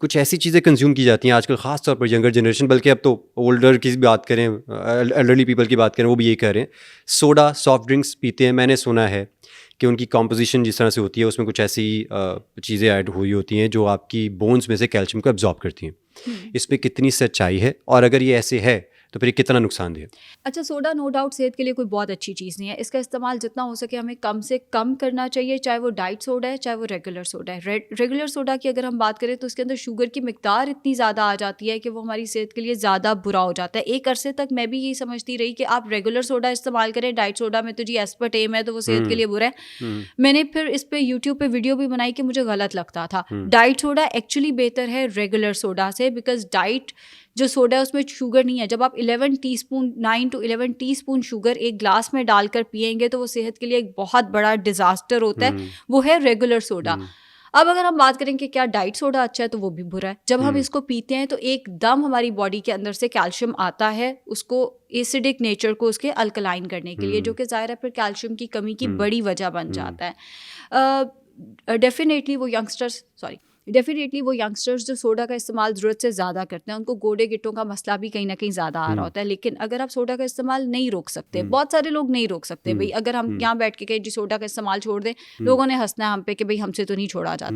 कुछ ऐसी चीज़ें कंज्यूम की जाती हैं आजकल, ख़ास तौर पर यंगर जनरेशन, बल्कि अब तो ओल्डर की बात करें, एल्डरली पीपल की बात करें, वो भी यही कह रहे हैं। सोडा, सॉफ्ट ड्रिंक्स पीते हैं। मैंने सुना है कि उनकी कॉम्पोजिशन जिस तरह से होती है, उसमें कुछ ऐसी चीज़ें ऐड हुई होती हैं जो आपकी बोन्स में से कैल्शियम को एब्जॉर्ब करती हैं। इस पे कितनी सच्चाई है, और अगर ये ऐसे है तो फिर ये कितना नुकसानदेह है? अच्छा, सोडा नो डाउट सेहत के लिए कोई बहुत अच्छी चीज़ नहीं है। इसका इस्तेमाल जितना हो सके हमें कम से कम करना चाहिए, चाहे वो डाइट सोडा है, चाहे वो रेगुलर सोडा है। रेगुलर सोडा की अगर हम बात करें तो उसके अंदर शुगर की मिकदार इतनी ज़्यादा आ जाती है कि वो हमारी सेहत के लिए ज़्यादा बुरा हो जाता है। एक अरसे तक मैं भी यही समझती रही कि आप रेगुलर सोडा इस्तेमाल करें, डाइट सोडा में तो जी एस्पर्टेम है तो वो सेहत के लिए बुरा है। मैंने फिर इस पे यूट्यूब पे वीडियो भी बनाई कि मुझे गलत लगता था। डाइट सोडा एक्चुअली बेहतर है रेगुलर सोडा से, बिकॉज डाइट जो सोडा है उसमें शुगर नहीं है। जब आप 11 टीस्पून 9 to 11 टीस्पून शुगर एक ग्लास में डालकर पिएंगे तो वो सेहत के लिए एक बहुत बड़ा डिजास्टर होता है। वो है रेगुलर सोडा। अब अगर हम बात करें कि क्या डाइट सोडा अच्छा है, तो वो भी बुरा है। जब हम इसको पीते हैं तो एकदम हमारी बॉडी के अंदर से कैल्शियम आता है उसको एसिडिक नेचर को उसके अल्कलाइन करने के लिए, जो कि ज़ाहिर है फिर कैल्शियम की कमी की बड़ी वजह बन जाता है। डेफिनेटली वो यंगस्टर्स जो सोडा का इस्तेमाल ज़रूरत से ज़्यादा करते हैं, उनको गोडे गिट्टों का मसला भी कहीं ना कहीं ज़्यादा आ रहा होता है। लेकिन अगर आप सोडा का इस्तेमाल नहीं रोक सकते, बहुत सारे लोग नहीं रोक सकते भाई, अगर हम यहाँ बैठ के कहें जी सोडा का इस्तेमाल छोड़ दें, लोगों ने हंसना है हम पे कि भाई हमसे तो नहीं छोड़ा जाता।